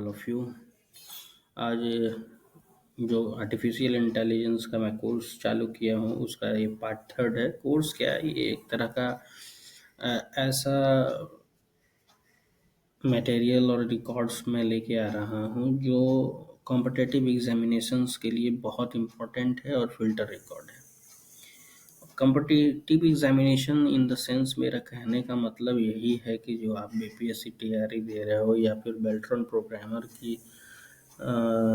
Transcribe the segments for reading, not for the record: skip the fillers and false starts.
All of you. आज जो artificial intelligence का मैं कोर्स चालू किया हूँ उसका ये पार्ट थर्ड है। कोर्स क्या है, ये एक तरह का ऐसा मटेरियल और रिकॉर्ड्स में लेके आ रहा हूँ जो कॉम्पिटिटिव एग्जामिनेशंस के लिए बहुत इम्पोर्टेंट है और फिल्टर रिकॉर्ड है। Competitive examination in the sense मेरा कहने का मतलब यही है कि जो आप बीपीएससी तैयारी दे रहे हो या फिर बेल्ट्रॉन प्रोग्रामर की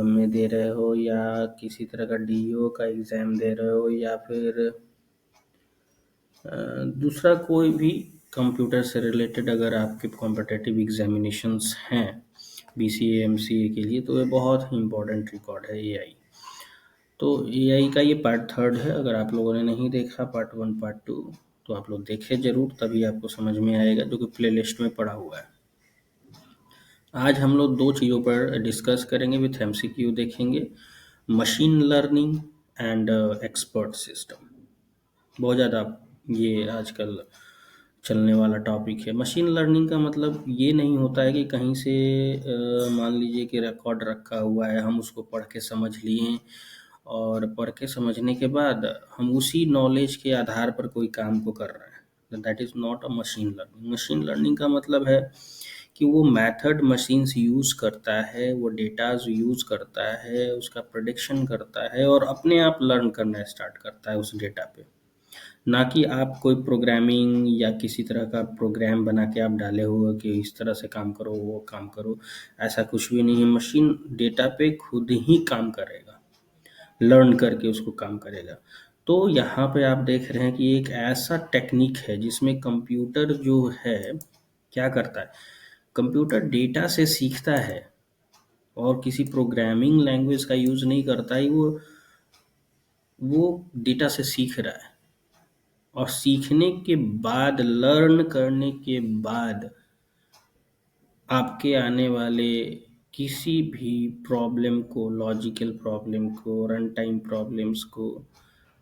में दे रहे हो या किसी तरह का डीओ का एग्ज़ाम दे रहे हो या फिर दूसरा कोई भी कंप्यूटर से रिलेटेड अगर आपके कॉम्पिटिटिव एग्जामिनेशंस हैं बीसीए एमसीए के लिए, तो ये बहुत ही इम्पोर्टेंट रिकॉर्ड है एआई। तो एआई का ये पार्ट थर्ड है। अगर आप लोगों ने नहीं देखा पार्ट वन पार्ट टू तो आप लोग देखें ज़रूर, तभी आपको समझ में आएगा, जो कि प्लेलिस्ट में पड़ा हुआ है। आज हम लोग दो चीज़ों पर डिस्कस करेंगे विथ एमसीक्यू देखेंगे, machine learning and expert system. बहुत ज़्यादा ये आजकल चलने वाला टॉपिक है। मशीन लर्निंग का मतलब ये नहीं होता है कि कहीं से मान लीजिए कि रिकॉर्ड रखा हुआ है, हम उसको पढ़ के समझ लिए और पढ़ के समझने के बाद हम उसी नॉलेज के आधार पर कोई काम को कर रहे हैं। That is not a machine learning. Machine learning का मतलब है कि वो मेथड मशीन्स यूज़ करता है, वो डेटाज यूज़ करता है, उसका प्रेडिक्शन करता है और अपने आप लर्न करना स्टार्ट करता है उस डेटा पे। ना कि आप कोई प्रोग्रामिंग या किसी तरह का प्रोग्राम बना के आप डाले हुए कि इस तरह से काम करो, वो काम करो, ऐसा कुछ भी नहीं है। मशीन डेटा पे खुद ही काम करेगा, लर्न करके उसको काम करेगा। तो यहाँ पे आप देख रहे हैं कि एक ऐसा टेक्निक है जिसमें कंप्यूटर जो है क्या करता है, कंप्यूटर डेटा से सीखता है और किसी प्रोग्रामिंग लैंग्वेज का यूज़ नहीं करता है। वो डेटा से सीख रहा है और सीखने के बाद, लर्न करने के बाद आपके आने वाले किसी भी प्रॉब्लम को, लॉजिकल प्रॉब्लम को, रन टाइम प्रॉब्लम्स को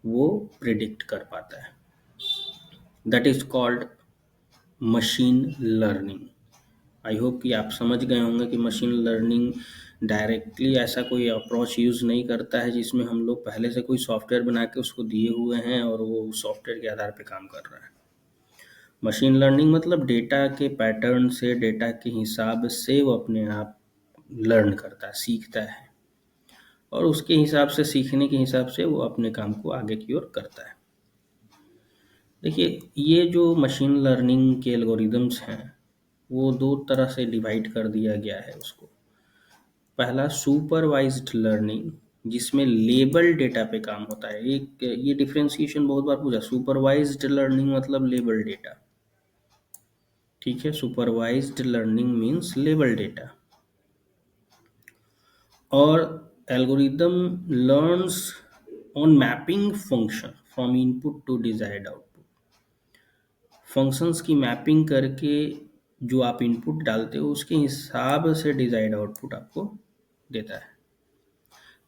वो प्रिडिक्ट कर पाता है। That is called machine learning. I hope कि आप समझ गए होंगे कि मशीन लर्निंग डायरेक्टली ऐसा कोई अप्रोच यूज़ नहीं करता है जिसमें हम लोग पहले से कोई सॉफ्टवेयर बना के उसको दिए हुए हैं और वो सॉफ्टवेयर के आधार पे काम कर रहा है। मशीन लर्निंग मतलब डेटा के पैटर्न से, डेटा के हिसाब से वो अपने आप लर्न करता है, सीखता है और उसके हिसाब से, सीखने के हिसाब से वो अपने काम को आगे की ओर करता है। देखिए, ये जो मशीन लर्निंग के एल्गोरिदम्स हैं वो दो तरह से डिवाइड कर दिया गया है उसको। पहला सुपरवाइज्ड लर्निंग, जिसमें लेबल डेटा पे काम होता है। एक ये डिफरेंशिएशन बहुत बार पूछा, सुपरवाइज्ड लर्निंग मतलब लेबल डेटा, ठीक है। Supervised learning means label data. और algorithm learns on mapping function from input to desired output. Functions की मैपिंग करके जो आप इनपुट डालते हो उसके हिसाब से डिजायर्ड आउटपुट आपको देता है।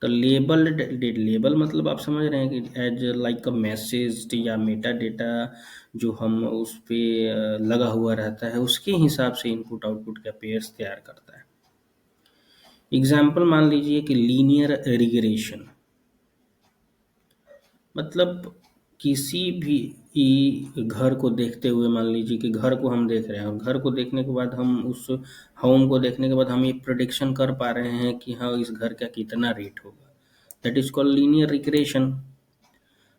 तो लेबल मतलब आप समझ रहे हैं कि एज लाइक अ मैसेज या मेटा डेटा जो हम उस पे लगा हुआ रहता है, उसके हिसाब से इनपुट आउटपुट का पेयर्स तैयार करता है। एग्जाम्पल मान लीजिए कि लीनियर रिग्रेशन, मतलब किसी भी घर को देखते हुए, मान लीजिए कि घर को हम देख रहे हैं और घर को देखने के बाद हम उस होम को देखने के बाद हम ये प्रेडिक्शन कर पा रहे हैं कि हाँ, इस घर का कितना रेट होगा। That is called linear regression.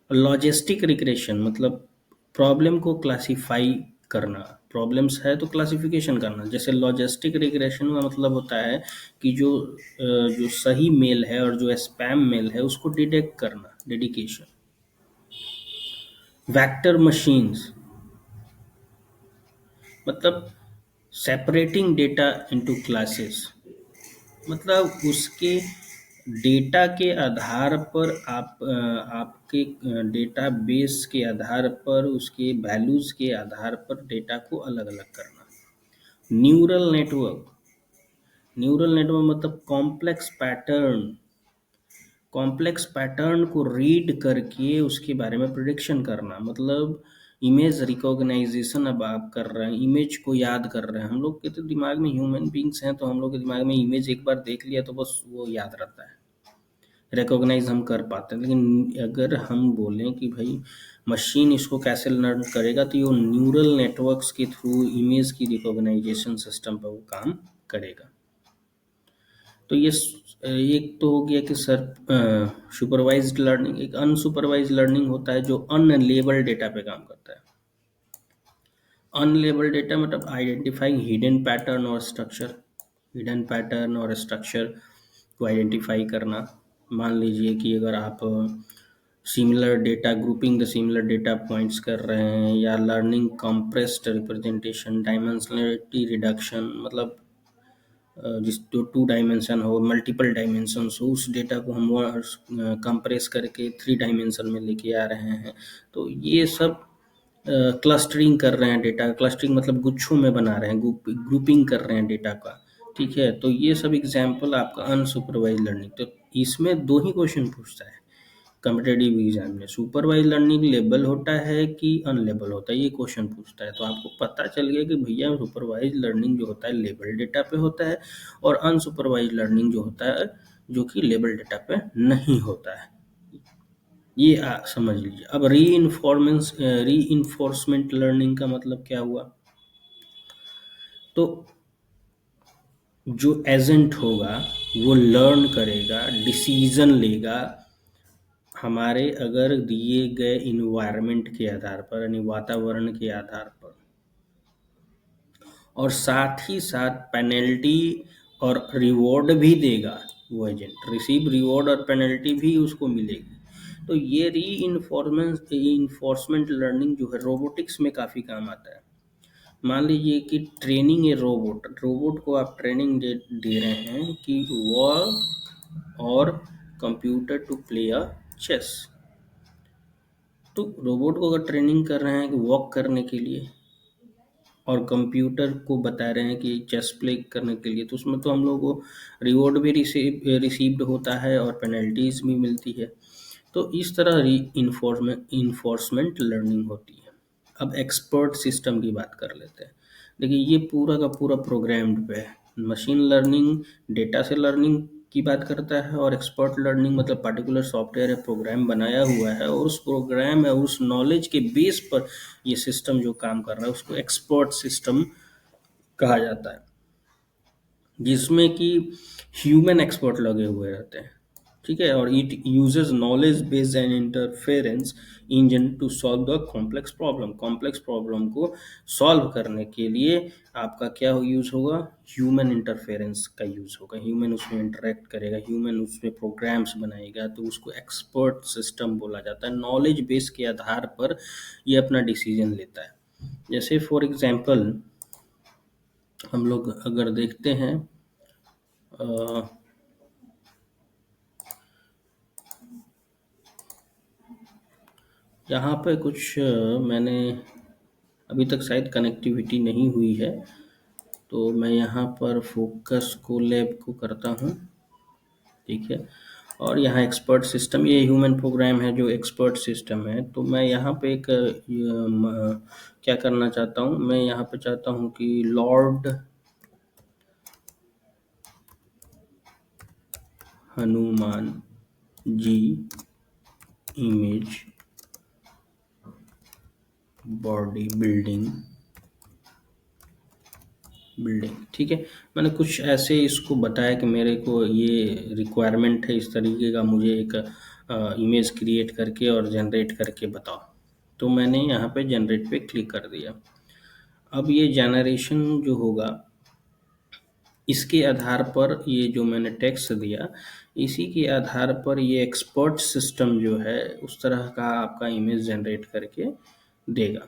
Logistic regression मतलब प्रॉब्लम को क्लासिफाई करना, प्रॉब्लम्स है तो क्लासिफिकेशन करना। जैसे लॉजिस्टिक रिग्रेशन का मतलब होता है कि जो सही मेल है और जो स्पैम मेल है उसको डिटेक्ट करना, डेडिकेशन। वेक्टर मशीन्स मतलब सेपरेटिंग डेटा इनटू क्लासेस, मतलब उसके डेटा के आधार पर आपके डेटा बेस के आधार पर, उसके वैल्यूज के आधार पर डेटा को अलग अलग करना। न्यूरल नेटवर्क मतलब कॉम्प्लेक्स पैटर्न को रीड करके उसके बारे में प्रिडिक्शन करना। मतलब इमेज रिकॉग्नाइजेशन अब आप कर रहे हैं, इमेज को याद कर रहे हैं। हम लोग के तो दिमाग में, ह्यूमन बींग्स हैं तो हम लोग के दिमाग में इमेज एक बार देख लिया तो बस वो याद रहता है, रिकॉग्नाइज हम कर पाते हैं। लेकिन अगर हम बोलें कि भाई मशीन इसको कैसे लर्न करेगा, तो ये न्यूरल नेटवर्क्स के थ्रू इमेज की रिकॉग्नाइजेशन सिस्टम पर वो काम करेगा। तो ये एक तो हो गया कि सर सुपरवाइज्ड लर्निंग। एक अनसुपरवाइज्ड लर्निंग होता है जो अनलेबल्ड डेटा पे काम करता है। अनलेबल्ड डेटा मतलब आइडेंटिफाइंग हिडन पैटर्न और स्ट्रक्चर, हिडन पैटर्न और स्ट्रक्चर को आइडेंटिफाई करना। मान लीजिए कि अगर आप similar data grouping the similar data points कर रहे हैं, या learning compressed representation, dimensionality reduction, मतलब जिस जो 2 डायमेंशन हो, मल्टीपल डायमेंशंस हो, उस डेटा को हम कंप्रेस करके 3 डायमेंशन में लेके आ रहे हैं। तो ये सब क्लस्टरिंग कर रहे हैं डेटा। क्लस्टरिंग मतलब गुच्छों में बना रहे हैं, ग्रुपिंग कर रहे हैं डेटा का, ठीक है। तो ये सब एग्जाम्पल आपका अनसुपरवाइज लर्निंग। तो इसमें 2 ही क्वेश्चन पूछता है कॉम्पिटिटिव एग्जाम में, सुपरवाइज लर्निंग लेबल होता है कि अनलेबल होता है, ये क्वेश्चन पूछता है। तो आपको पता चल गया कि भैया सुपरवाइज लर्निंग जो होता है लेबल डेटा पे होता है, और अनसुपरवाइज लर्निंग जो होता है जो कि लेबल डेटा पे नहीं होता है। ये समझ लीजिए। अब री इन्फोर्समेंट लर्निंग का मतलब क्या हुआ? तो जो एजेंट होगा वो लर्न करेगा, डिसीजन लेगा हमारे अगर दिए गए इन्वायरमेंट के आधार पर, यानी वातावरण के आधार पर, और साथ ही साथ पेनल्टी और रिवॉर्ड भी देगा। वो एजेंट रिसीव रिवॉर्ड और पेनल्टी भी उसको मिलेगी। तो ये री इन्फोर्समेंट लर्निंग जो है रोबोटिक्स में काफ़ी काम आता है। मान लीजिए कि ट्रेनिंग ए रोबोट, रोबोट को आप ट्रेनिंग दे रहे हैं कि वॉक और computer to play a chess. तो रोबोट को अगर ट्रेनिंग कर रहे हैं कि वॉक करने के लिए, और कंप्यूटर को बता रहे हैं कि चेस प्ले करने के लिए, तो उसमें तो हम लोग को रिवॉर्ड भी रिसीव्ड होता है और पेनल्टीज भी मिलती है। तो इस तरह री इन्फोर्समेंट लर्निंग होती है। अब एक्सपर्ट सिस्टम की बात कर लेते हैं। देखिए ये पूरा का पूरा प्रोग्राम्ड पे है। मशीन लर्निंग डेटा से लर्निंग की बात करता है, और एक्सपर्ट लर्निंग मतलब पर्टिकुलर सॉफ्टवेयर या प्रोग्राम बनाया हुआ है, और उस प्रोग्राम या उस नॉलेज के बेस पर ये सिस्टम जो काम कर रहा है उसको एक्सपर्ट सिस्टम कहा जाता है, जिसमें कि ह्यूमन एक्सपर्ट लगे हुए रहते हैं, ठीक है। और it uses knowledge based and interference engine to solve the complex problem. Complex problem को सॉल्व करने के लिए आपका क्या यूज होगा? ह्यूमन इंटरफेरेंस का यूज होगा। ह्यूमन उसमें इंटरेक्ट करेगा, ह्यूमन उसमें प्रोग्राम्स बनाएगा, तो उसको एक्सपर्ट सिस्टम बोला जाता है। नॉलेज बेस के आधार पर ये अपना डिसीजन लेता है। जैसे फॉर एग्जांपल हम लोग अगर देखते हैं, यहाँ पे कुछ मैंने अभी तक शायद कनेक्टिविटी नहीं हुई है, तो मैं यहाँ पर फोकस को लैब को करता हूँ, ठीक है। और यहाँ एक्सपर्ट सिस्टम, ये ह्यूमन प्रोग्राम है जो एक्सपर्ट सिस्टम है। तो मैं यहाँ पे एक क्या करना चाहता हूँ, मैं यहाँ पे चाहता हूँ कि Lord Hanuman ji image body building, ठीक है। मैंने कुछ ऐसे इसको बताया कि मेरे को ये रिक्वायरमेंट है, इस तरीके का मुझे एक इमेज क्रिएट करके और जनरेट करके बताओ। तो मैंने यहाँ पे जनरेट पे क्लिक कर दिया। अब ये जनरेशन जो होगा इसके आधार पर, ये जो मैंने टेक्स्ट दिया इसी के आधार पर ये एक्सपर्ट सिस्टम जो है उस तरह का आपका इमेज जनरेट करके देगा,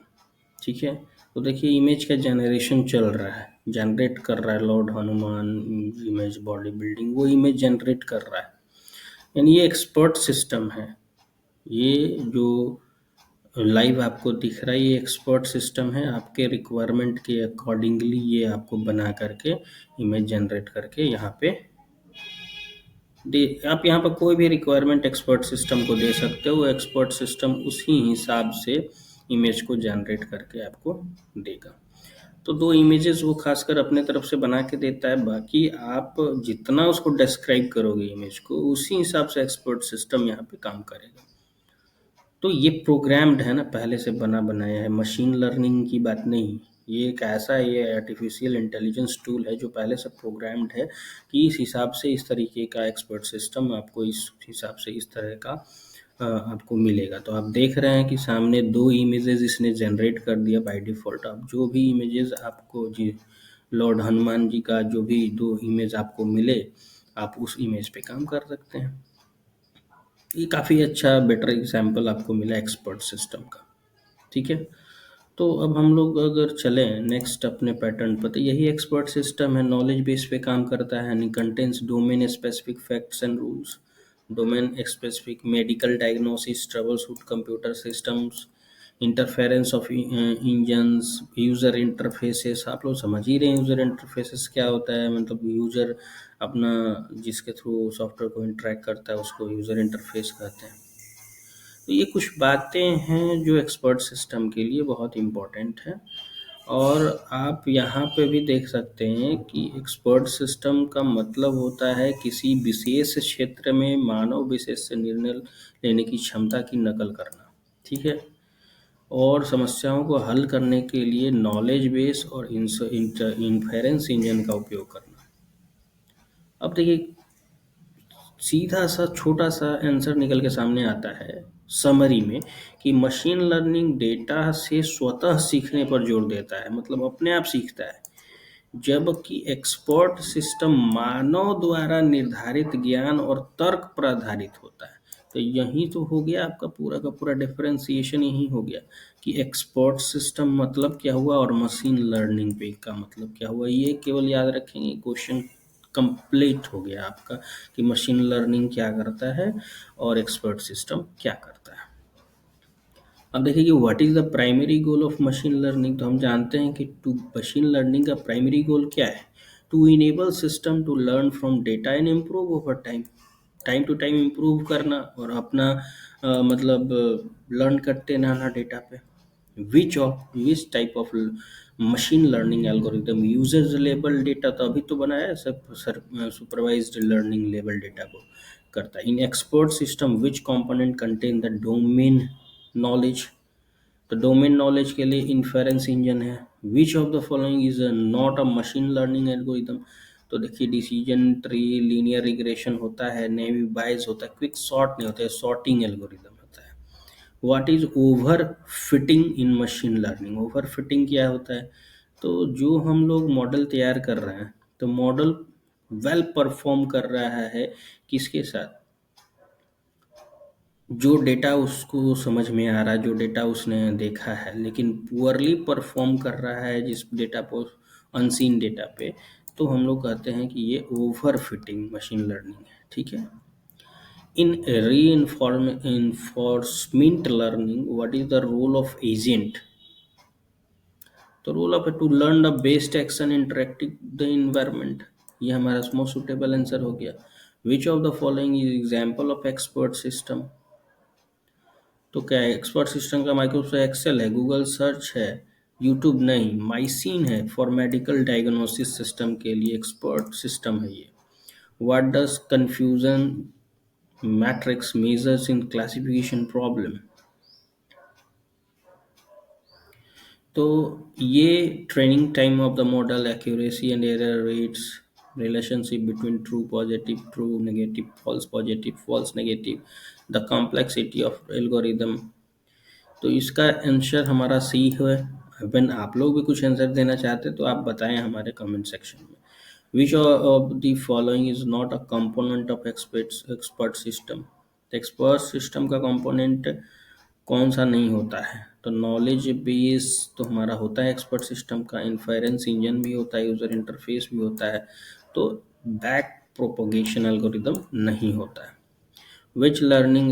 ठीक है। तो देखिए इमेज का जनरेशन चल रहा है, जनरेट कर रहा है Lord Hanuman image body building, वो इमेज जनरेट कर रहा है। यानी ये एक्सपर्ट सिस्टम है। ये जो लाइव आपको दिख रहा है ये एक्सपर्ट सिस्टम है, आपके रिक्वायरमेंट के अकॉर्डिंगली ये आपको बना करके इमेज जनरेट करके यहाँ पे दे। आप यहाँ पर कोई भी रिक्वायरमेंट एक्सपर्ट सिस्टम को दे सकते हो, एक्सपर्ट सिस्टम उसी हिसाब से इमेज को जनरेट करके आपको देगा। तो 2 इमेजेस वो खासकर अपने तरफ से बना के देता है, बाकी आप जितना उसको डिस्क्राइब करोगे इमेज को, उसी हिसाब से एक्सपर्ट सिस्टम यहाँ पे काम करेगा। तो ये प्रोग्राम्ड है ना, पहले से बना बनाया है, मशीन लर्निंग की बात नहीं। ये एक ऐसा ये आर्टिफिशियल इंटेलिजेंस टूल है जो पहले से प्रोग्राम्ड है कि इस हिसाब से इस तरीके का एक्सपर्ट सिस्टम आपको इस हिसाब से इस तरह का आपको मिलेगा। तो आप देख रहे हैं कि सामने 2 इमेजेस इसने जनरेट कर दिया बाय डिफ़ॉल्ट। अब जो भी इमेजेस आपको जी लॉर्ड हनुमान जी का जो भी 2 इमेज आपको मिले, आप उस इमेज पे काम कर सकते हैं। ये काफ़ी अच्छा बेटर एग्जाम्पल आपको मिला एक्सपर्ट सिस्टम का, ठीक है। तो अब हम लोग अगर चलें नेक्स्ट अपने पैटर्न पर, तो यही एक्सपर्ट सिस्टम है, नॉलेज बेस पे काम करता है, यानी contents domain specific facts and rules, domain specific medical diagnosis, trouble shoot computer systems, interference of engines, user interfaces. आप लोग समझ ही रहे हैं यूज़र इंटरफेसेस क्या होता है, मतलब यूज़र अपना जिसके थ्रू सॉफ्टवेयर को इंटरेक्ट करता है उसको यूज़र इंटरफेस कहते हैं। तो ये कुछ बातें हैं जो एक्सपर्ट सिस्टम के लिए बहुत इम्पोर्टेंट है। और आप यहाँ पे भी देख सकते हैं कि एक्सपर्ट सिस्टम का मतलब होता है किसी विशेष क्षेत्र में मानव विशेष से निर्णय लेने की क्षमता की नकल करना, ठीक है, और समस्याओं को हल करने के लिए नॉलेज बेस और इन्फेरेंस इंजन का उपयोग करना। अब देखिए सीधा सा छोटा सा आंसर निकल के सामने आता है समरी में कि मशीन लर्निंग डेटा से स्वतः सीखने पर जोर देता है, मतलब अपने आप सीखता है, जबकि एक्सपर्ट सिस्टम मानव द्वारा निर्धारित ज्ञान और तर्क पर आधारित होता है। तो यही तो हो गया आपका पूरा का पूरा डिफरेंशिएशन, यही हो गया कि एक्सपर्ट सिस्टम मतलब क्या हुआ और मशीन लर्निंग पे का मतलब क्या हुआ। ये केवल याद रखेंगे, क्वेश्चन कंप्लीट हो गया आपका कि मशीन लर्निंग क्या करता है और एक्सपर्ट सिस्टम क्या करता है। अब देखिए कि what is the primary goal of machine learning. तो हम जानते हैं कि टू मशीन लर्निंग का प्राइमरी गोल क्या है, to enable system to learn from data and improve over time, time to time improve करना और अपना मतलब लर्न करते रहना डेटा पे। Which type of machine learning algorithm यूजर्स लेबल डेटा, तो अभी तो बनाया है सब सुपरवाइज्ड लर्निंग लेबल डेटा को करता है। In expert system which component contain the domain knowledge, तो डोमेन नॉलेज के लिए इन्फेरेंस इंजन है। Which of the following is not a machine learning algorithm, तो देखिए डिसीजन ट्री, लीनियर रिग्रेशन होता है, नेवी बायस होता है, क्विक सॉर्ट नहीं होता है, सॉर्टिंग एल्गोरिदम होता है। What is over fitting in machine learning, over fitting क्या होता है, तो जो हम लोग मॉडल तैयार कर रहे हैं तो मॉडल वेल परफॉर्म कर रहा है किसके साथ, जो डेटा उसको समझ में आ रहा है, जो डेटा उसने देखा है, लेकिन पुअरली परफॉर्म कर रहा है जिस डेटा को अनसीन डेटा पे, तो हम लोग कहते हैं कि ये ओवर फिटिंग मशीन लर्निंग है, ठीक है। In reinforcement learning what is the role of agent, तो role of to learn the best action interacting the environment, ये हमारा मोस्ट सुटेबल आंसर हो गया। Which of the following is example of expert system, तो क्या है expert system का, Microsoft Excel है, गूगल सर्च है, यूट्यूब नहीं, माइसिन है फॉर मेडिकल डायग्नोसिस सिस्टम के लिए एक्सपर्ट सिस्टम है ये। What does confusion matrix measures in classification problem, तो ये training time of the model, accuracy and error rates, relationship between true positive, true negative, false positive, false negative, the complexity of algorithm. तो इसका answer हमारा सी है। अगर आप लोग भी कुछ आंसर देना चाहते हैं तो आप बताएं हमारे कमेंट सेक्शन में। विच of the following is not a component of expert system, expert system का कंपोनेंट कौन सा नहीं होता है, तो नॉलेज बेस तो हमारा होता है एक्सपर्ट सिस्टम का, इन्फेरेंस इंजन भी होता है, यूजर इंटरफेस भी होता है, तो बैक प्रोपोगेशन एल्गोरिदम नहीं होता है। Which learning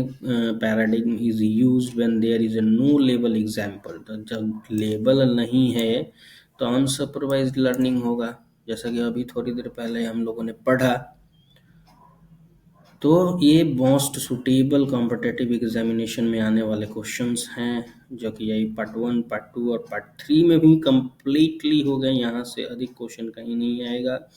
paradigm is used when there is a no label example, तो जब लेबल नहीं है तो अनसुपरवाइज्ड लर्निंग होगा, जैसा कि अभी थोड़ी देर पहले हम लोगों ने पढ़ा। तो ये मोस्ट सुटेबल कॉम्पिटिटिव एग्जामिनेशन में आने वाले क्वेश्चंस हैं, जो कि यही पार्ट 1, पार्ट 2 और पार्ट 3 में भी कंप्लीटली हो गए। यहाँ से अधिक क्वेश्चन कहीं नहीं आएगा।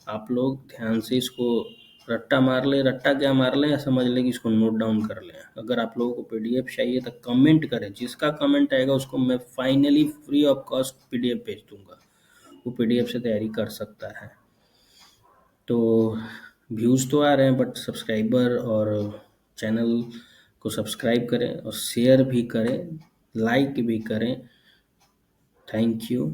आप लोग ध्यान से इसको रट्टा मार लें, रट्टा क्या मार लें, या समझ लें कि इसको नोट डाउन कर लें। अगर आप लोगों को पीडीएफ चाहिए तो कमेंट करें, जिसका कमेंट आएगा उसको मैं finally free of cost PDF भेज दूंगा। वो पीडीएफ से तैयारी कर सकता है। तो व्यूज़ तो आ रहे हैं, बट सब्सक्राइबर और चैनल को सब्सक्राइब करें और शेयर भी करें, लाइक भी करें। Thank you.